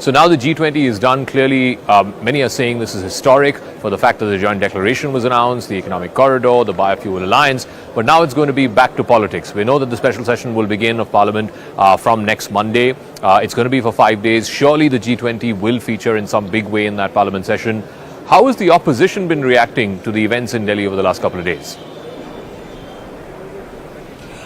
So now the G20 is done. Clearly, many are saying this is historic for the fact that the joint declaration was announced, the economic corridor, the biofuel alliance. But now it's going to be back to politics. We know that the special session will begin of Parliament from next Monday. It's going to be for 5 days. Surely the G20 will feature in some big way in that Parliament session. How has the opposition been reacting to the events in Delhi over the last couple of days?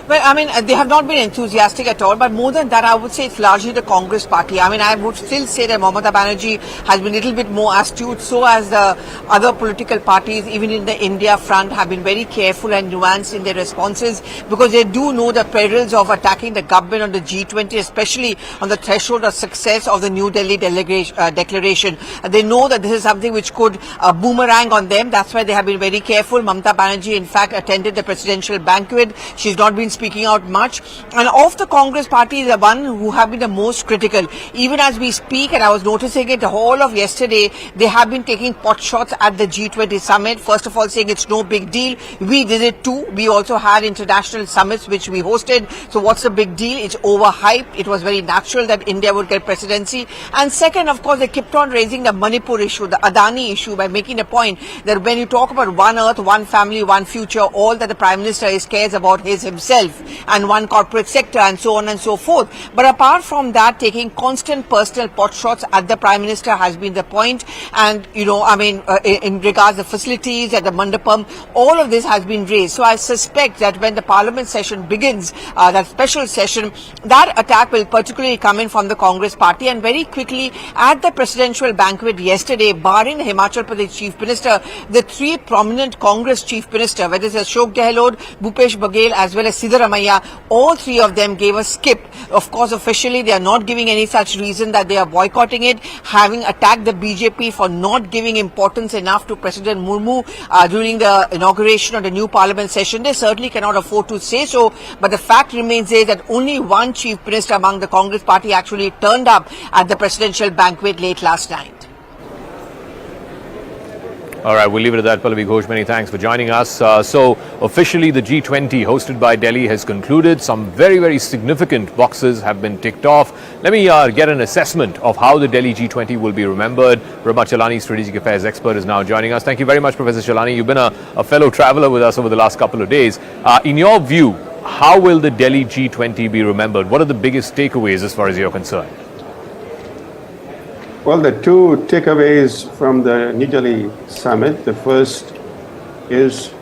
Well, I mean, they have not been enthusiastic at all, but more than that, I would say it's largely the Congress party. I mean, I would still say that Mamata Banerjee has been a little bit more astute, so as the other political parties, even in the India front, have been very careful and nuanced in their responses, because they do know the perils of attacking the government on the G20, especially on the threshold of success of the New Delhi declaration. They know that this is something which could boomerang on them. That's why they have been very careful. Mamata Banerjee, in fact, attended the presidential banquet. She's not been speaking out much, and of the Congress party is the one who have been the most critical. Even as we speak, and I was noticing it the whole of yesterday, they have been taking pot shots at the G20 summit. First of all, saying it's no big deal. We did it too. We also had international summits which we hosted. So what's the big deal? It's overhyped. It was very natural that India would get presidency. And second, of course, they kept on raising the Manipur issue, the Adani issue, by making a point that when you talk about one earth, one family, one future, all that the Prime Minister cares about is himself and one corporate sector and so on and so forth. But apart from that, taking constant personal pot shots at the Prime Minister has been the point. And, you know, I mean, in regards to the facilities at the Mandapam, all of this has been raised. So I suspect that when the Parliament session begins, that special session, that attack will particularly come in from the Congress party. And very quickly, at the presidential banquet yesterday, barring the Himachal Pradesh Chief Minister, the three prominent Congress Chief Minister, whether it's Ashok Gehlot, Bhupesh Baghel, as well as Siddaramaiah, all three of them gave a skip. Of course, officially, they are not giving any such reason that they are boycotting it, having attacked the BJP for not giving importance enough to President Murmu during the inauguration of the new Parliament session. They certainly cannot afford to say so, but the fact remains is that only one Chief Minister among the Congress party actually turned up at the presidential banquet late last night. All right, we'll leave it at that. Pallavi Ghosh, many thanks for joining us. So officially the G20 hosted by Delhi has concluded. Some very, very significant boxes have been ticked off. Let me get an assessment of how the Delhi G20 will be remembered. Brahma Chalani, strategic affairs expert, is now joining us. Thank you very much, Professor Chalani. You've been a fellow traveler with us over the last couple of days. In your view, how will the Delhi G20 be remembered? What are the biggest takeaways as far as you're concerned? Well, the two takeaways from the New Delhi summit, the first is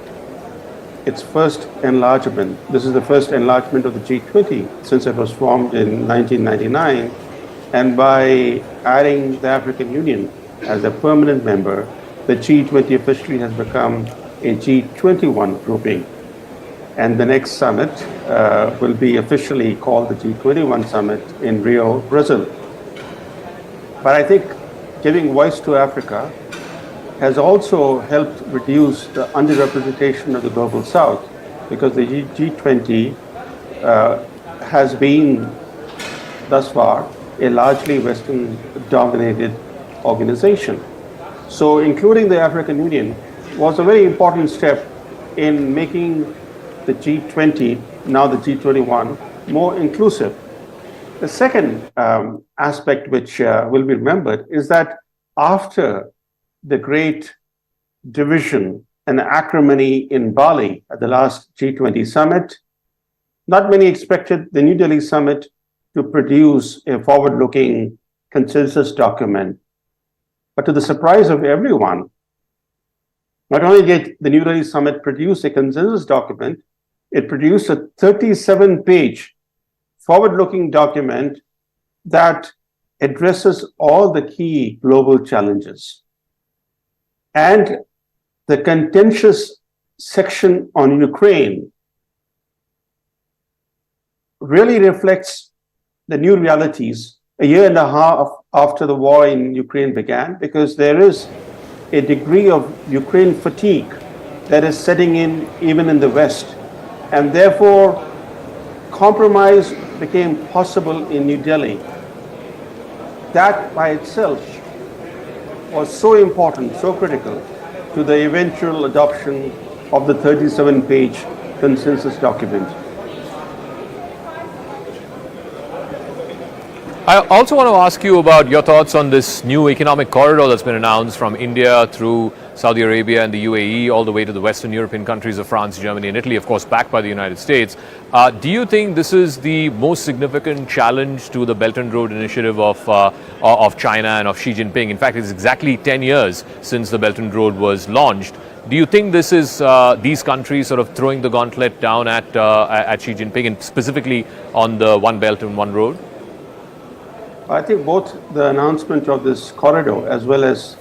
its first enlargement. This is the first enlargement of the G20 since it was formed in 1999. And by adding the African Union as a permanent member, the G20 officially has become a G21 grouping. And the next summit will be officially called the G21 summit in Rio, Brazil. But I think giving voice to Africa has also helped reduce the underrepresentation of the global south, because the G20 has been thus far a largely Western dominated organization. So including the African Union was a very important step in making the G20, now the G21, more inclusive. The second aspect which will be remembered is that after the great division and acrimony in Bali at the last G20 summit, not many expected the New Delhi summit to produce a forward-looking consensus document. But to the surprise of everyone, not only did the New Delhi summit produce a consensus document, it produced a 37-page forward-looking document that addresses all the key global challenges. And the contentious section on Ukraine really reflects the new realities a year and a half after the war in Ukraine began, because there is a degree of Ukraine fatigue that is setting in even in the West. And therefore, compromise became possible in New Delhi. That by itself was so important, so critical to the eventual adoption of the 37-page consensus document. I also want to ask you about your thoughts on this new economic corridor that's been announced from India through Saudi Arabia and the UAE all the way to the Western European countries of France, Germany and Italy, of course backed by the United States. Do you think this is the most significant challenge to the Belt and Road Initiative of China and of Xi Jinping? In fact, it's exactly 10 years since the Belt and Road was launched. Do you think this is these countries sort of throwing the gauntlet down at Xi Jinping and specifically on the One Belt and One Road? I think both the announcement of this corridor as well as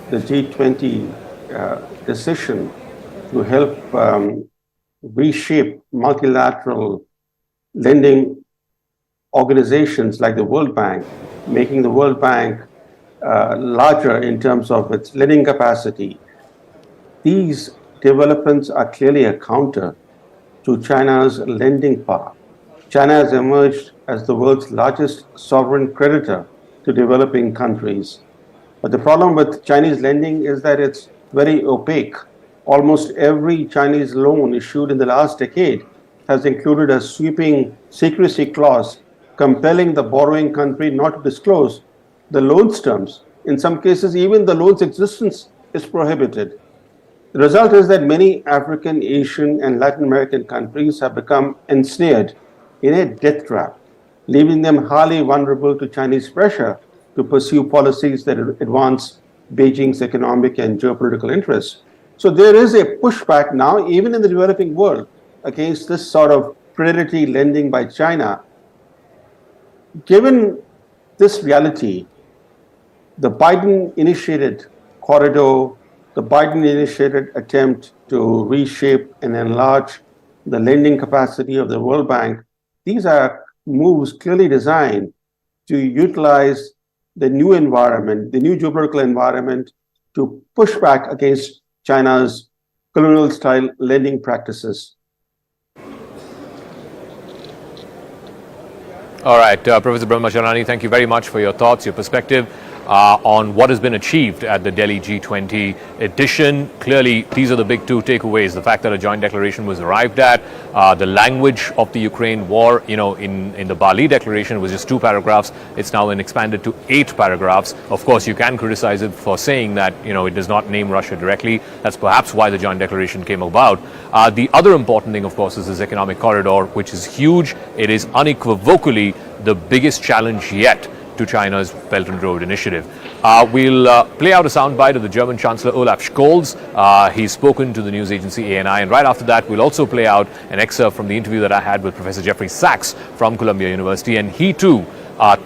the G20 decision to help reshape multilateral lending organizations like the World Bank, making the World Bank larger in terms of its lending capacity. These developments are clearly a counter to China's lending power. China has emerged as the world's largest sovereign creditor to developing countries. But the problem with Chinese lending is that it's very opaque. Almost every Chinese loan issued in the last decade has included a sweeping secrecy clause compelling the borrowing country not to disclose the loan's terms. In some cases, even the loan's existence is prohibited. The result is that many African, Asian, and Latin American countries have become ensnared in a debt trap, leaving them highly vulnerable to Chinese pressure to pursue policies that advance Beijing's economic and geopolitical interests. So there is a pushback now, even in the developing world, against this sort of predatory lending by China. Given this reality, the Biden-initiated corridor, the Biden-initiated attempt to reshape and enlarge the lending capacity of the World Bank, these are moves clearly designed to utilize the new environment, the new geopolitical environment, to push back against China's colonial-style lending practices. All right, Professor Brahmacharani, thank you very much for your thoughts, your perspective on what has been achieved at the Delhi G20 edition. Clearly, these are the big two takeaways. The fact that a joint declaration was arrived at, the language of the Ukraine war, in the Bali declaration was just 2 paragraphs. It's now been expanded to 8 paragraphs. Of course, you can criticize it for saying that, it does not name Russia directly. That's perhaps why the joint declaration came about. The other important thing, of course, is this economic corridor, which is huge. It is unequivocally the biggest challenge yet to China's Belt and Road Initiative. We'll play out a soundbite of the German Chancellor Olaf Scholz. He's spoken to the news agency ANI, and right after that we'll also play out an excerpt from the interview that I had with Professor Jeffrey Sachs from Columbia University, and he too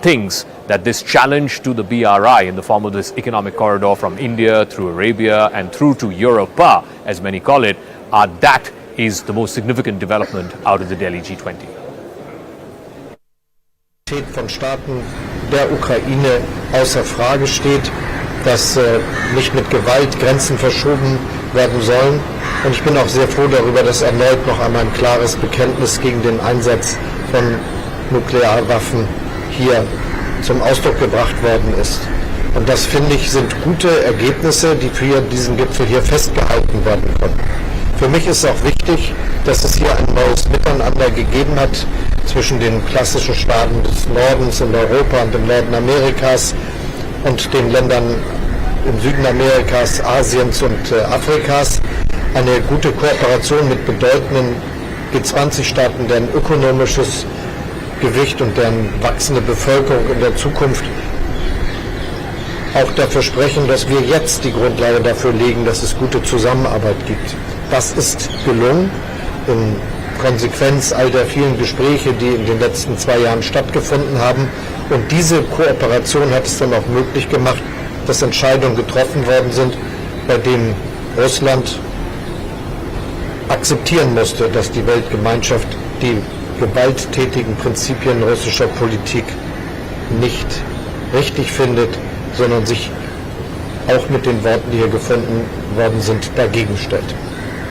thinks that this challenge to the BRI in the form of this economic corridor from India through Arabia and through to Europa, as many call it, that is the most significant development out of the Delhi G20. Von Staaten der Ukraine außer Frage steht, dass nicht mit Gewalt Grenzen verschoben werden sollen. Und ich bin auch sehr froh darüber, dass erneut noch einmal ein klares Bekenntnis gegen den Einsatz von Nuklearwaffen hier zum Ausdruck gebracht worden ist. Und das, finde ich, sind gute Ergebnisse, die für diesen Gipfel hier festgehalten werden konnten. Für mich ist auch wichtig, dass es hier ein neues Miteinander gegeben hat zwischen den klassischen Staaten des Nordens in Europa und im Norden Amerikas und den Ländern im Süden Amerikas, Asiens und Afrikas. Eine gute Kooperation mit bedeutenden G20-Staaten, deren ökonomisches Gewicht und deren wachsende Bevölkerung in der Zukunft auch dafür sprechen, dass wir jetzt die Grundlage dafür legen, dass es gute Zusammenarbeit gibt. Das ist gelungen in Konsequenz all der vielen Gespräche, die in den letzten 2 Jahren stattgefunden haben. Und diese Kooperation hat es dann auch möglich gemacht, dass Entscheidungen getroffen worden sind, bei denen Russland akzeptieren musste, dass die Weltgemeinschaft die gewalttätigen Prinzipien russischer Politik nicht richtig findet, sondern sich auch mit den Worten, die hier gefunden worden sind, dagegen stellt.